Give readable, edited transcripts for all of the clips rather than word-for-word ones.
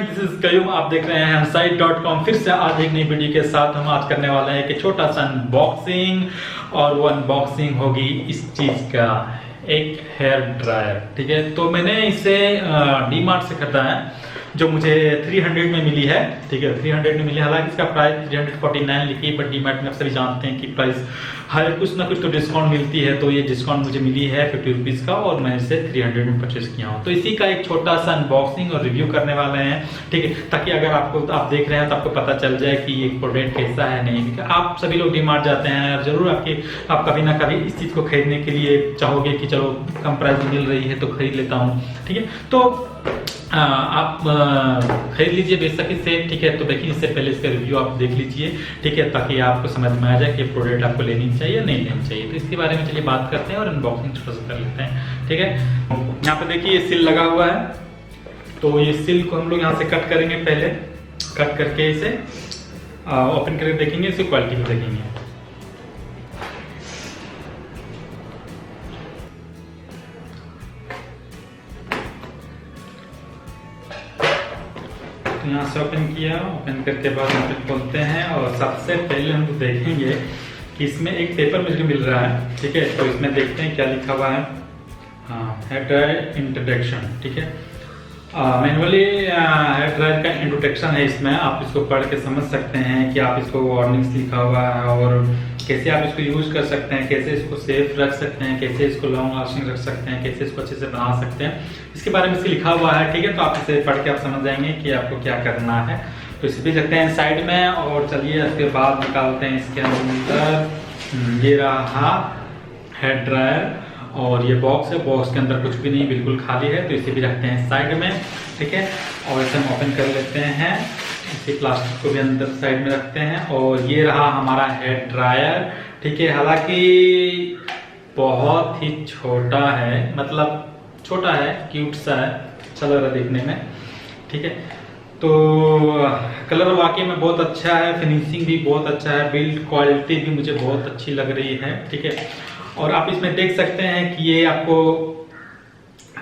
Friend, this is Qayyum. आप देख रहे हैं Hemsite.com। फिर से आज एक नई वीडियो के साथ हम आज करने वाले हैं कि छोटा सा अनबॉक्सिंग, और वो अनबॉक्सिंग होगी इस चीज का, एक हेयर ड्रायर। ठीक है, तो मैंने इसे डीमार्ट से खरीदा है, जो मुझे 300 में मिली है। ठीक है, 300 में मिली, हालांकि इसका प्राइस 349 लिखी है, बट डीमार्ट में आप सभी जानते हैं कि प्राइस हर कुछ ना कुछ तो डिस्काउंट मिलती है। तो ये डिस्काउंट मुझे मिली है 50 रुपीज़ का, और मैं इसे 300 में परचेस किया हूँ। तो इसी का एक छोटा सा अनबॉक्सिंग और रिव्यू करने वाले हैं। ठीक है, ताकि अगर आप देख रहे हैं तो आपको पता चल जाए कि ये प्रोडक्ट कैसा है नहीं। आप सभी लोग डीमार्ट जाते हैं और जरूर आप कभी ना कभी इस चीज़ को खरीदने के लिए चाहोगे कि चलो कम प्राइस में मिल रही है तो खरीद लेता हूँ। ठीक है, तो आप खरीद लीजिए बेशक से। ठीक है, तो देखिए इससे पहले इसका रिव्यू आप देख लीजिए। ठीक है, ताकि आपको समझ में आ जाए कि प्रोडक्ट आपको लेनी चाहिए या नहीं लेनी चाहिए। तो इसके बारे में चलिए बात करते हैं और अनबॉक्सिंग छोटा सा कर लेते हैं। ठीक है, यहाँ पे देखिए ये सील लगा हुआ है, तो ये सील को हम लोग यहाँ से कट करेंगे। पहले कट करके इसे ओपन करके देखेंगे, इसकी क्वालिटी को देखेंगे। तो यहाँ से ओपन किया, ओपन करके बाद यहाँ पे खोलते हैं, और सबसे पहले हम देखेंगे कि इसमें एक पेपर मुझे मिल रहा है। ठीक है, तो इसमें देखते हैं क्या लिखा हुआ है। Hair dryer introduction. ठीक है, मैनुअली हेयर ड्रायर का इंट्रोडक्शन है इसमें। आप इसको पढ़ के समझ सकते हैं कि आप इसको वार्निंग्स लिखा हुआ है, और कैसे आप इसको यूज कर सकते हैं, कैसे इसको सेफ रख सकते हैं, कैसे इसको लॉन्ग लास्टिंग रख सकते हैं, कैसे इसको अच्छे से बना सकते हैं, इसके बारे में इसके लिखा हुआ है। ठीक है, तो आप इसे पढ़ के आप समझ जाएंगे कि आपको क्या करना है। तो इसे भी रखते हैं साइड में, और चलिए इसके बाद निकालते हैं इसके अंदर। ये रहा हेयर ड्रायर, और ये बॉक्स है, बॉक्स के अंदर कुछ भी नहीं, बिल्कुल खाली है। तो इसे भी रखते हैं साइड में। ठीक है, और इसे हम ओपन कर लेते हैं। इसी प्लास्टिक को भी अंदर साइड में रखते हैं, और ये रहा हमारा हेयर ड्रायर। ठीक है, हालांकि बहुत ही छोटा है, मतलब छोटा है, क्यूट सा है, अच्छा लग रहा है देखने में। ठीक है, तो कलर वाकई में बहुत अच्छा है, फिनिशिंग भी बहुत अच्छा है, बिल्ड क्वालिटी भी मुझे बहुत अच्छी लग रही है। ठीक है, और आप इसमें देख सकते हैं कि ये आपको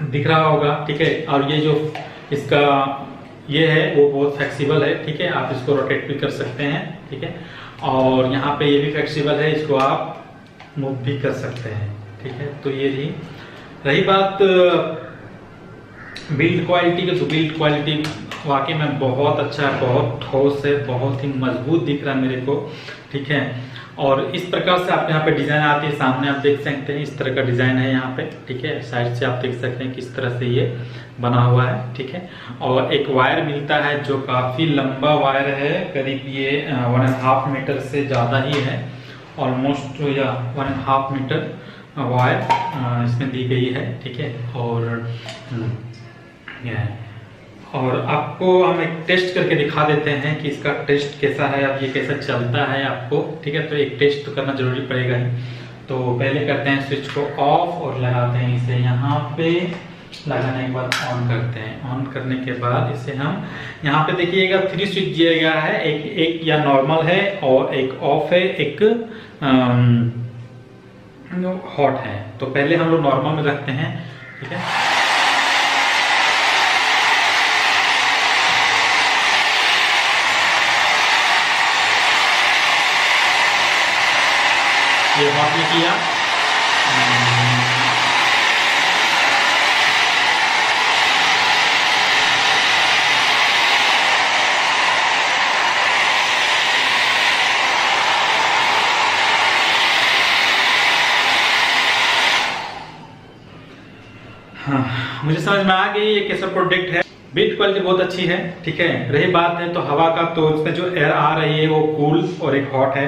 दिख रहा होगा। ठीक है, और ये जो इसका ये है वो बहुत फ्लेक्सिबल है। ठीक है, आप इसको रोटेट भी कर सकते हैं। ठीक है, और यहाँ पे ये भी फ्लेक्सिबल है, इसको आप मूव भी कर सकते हैं। ठीक है, तो ये रही बात बिल्ड क्वालिटी की। तो बिल्ड क्वालिटी वाकई में बहुत अच्छा है, बहुत ठोस है, बहुत ही मजबूत दिख रहा है मेरे को। ठीक है, और इस प्रकार से आप यहाँ पे डिजाइन आती है, सामने आप देख सकते हैं इस तरह का डिजाइन है यहाँ पे। ठीक है, साइड से आप देख सकते हैं किस तरह से ये बना हुआ है। ठीक है, और एक वायर मिलता है जो काफी लंबा वायर है, करीब ये 1.5 मीटर से ज्यादा ही है, ऑलमोस्ट या 1.5 मीटर वायर इसमें दी गई है। ठीक है, और आपको हम एक टेस्ट करके दिखा देते हैं कि इसका टेस्ट कैसा है, अब ये कैसा चलता है आपको। ठीक है, तो एक टेस्ट तो करना जरूरी पड़ेगा ही। तो पहले करते हैं स्विच को ऑफ, और लगाते हैं इसे यहाँ पे। लगाने के बाद ऑन करते हैं। ऑन करने के बाद इसे हम यहाँ पे देखिएगा 3 स्विच दिया गया है, एक या नॉर्मल है, और एक ऑफ है, एक हॉट है। तो पहले हम लोग नॉर्मल में रखते हैं। ठीक है, ये हॉट में किया। हाँ, मुझे समझ में आ गई ये कैसा प्रोडक्ट है। बिल्ड क्वालिटी बहुत अच्छी है। ठीक है, रही बात है तो हवा का, तो इसमें जो एयर आ रही है वो कूल और एक हॉट है।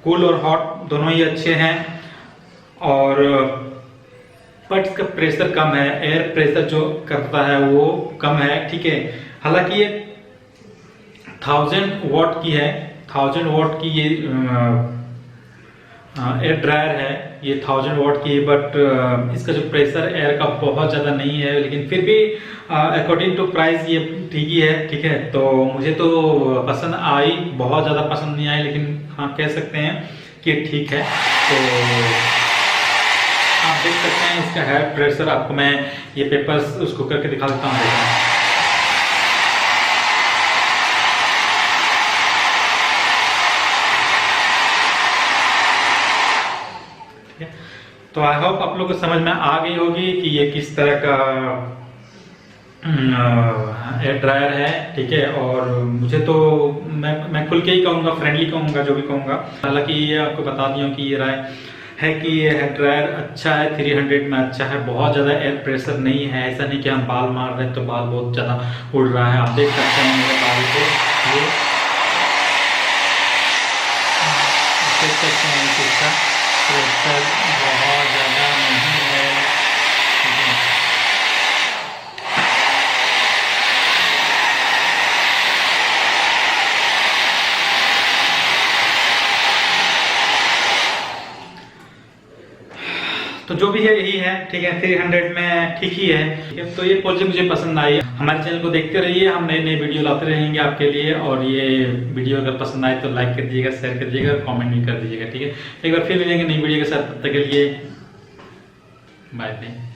कूल और हॉट दोनों ही अच्छे हैं, और बट इसका प्रेशर कम है, एयर प्रेशर जो करता है वो कम है। ठीक है, हालांकि ये 1000 वॉट की है, 1000 वॉट की ये एयर ड्रायर है, ये 1000 वॉट की है, बट इसका जो प्रेशर एयर का बहुत ज़्यादा नहीं है, लेकिन फिर भी अकॉर्डिंग टू प्राइस ये ठीक ही है। ठीक है, तो मुझे तो पसंद आई, बहुत ज़्यादा पसंद नहीं आई, लेकिन हाँ कह सकते हैं कि ठीक है। तो आप देख सकते हैं इसका हेयर प्रेशर, आपको मैं ये पेपर्स उसको करके दिखा देता हूँ। तो आई होप आप लोग को समझ में आ गई होगी कि ये किस तरह का एयर ड्रायर है, ठीक है। और मुझे तो मैं खुल के ही कहूँगा, फ्रेंडली कहूँगा, जो भी कहूँगा। हालांकि ये आपको बता दिया कि ये राय है कि ये हेयर ड्रायर अच्छा है, 300 में अच्छा है, बहुत ज़्यादा एयर प्रेशर नहीं है। ऐसा नहीं कि हम बाल मार रहे हैं तो बाल बहुत ज़्यादा उड़ रहा है। आप देख सकते हैं मेरे बाल को, ये देख सकते हैं कि इसका प्रेशर बहुत ज़्यादा नहीं है। तो जो भी है यही है, ठीक है। 300 में ठीक ही है, ठीक है। तो ये पॉलिसी मुझे पसंद आई है। हमारे चैनल को देखते रहिए, हम नए नए वीडियो लाते रहेंगे आपके लिए। और ये वीडियो अगर पसंद आए तो लाइक कर दीजिएगा, शेयर कर दीजिएगा, कमेंट भी कर दीजिएगा, ठीक है। एक बार फिर मिलेंगे नई वीडियो के साथ, तब तक के लिए बाय बाय।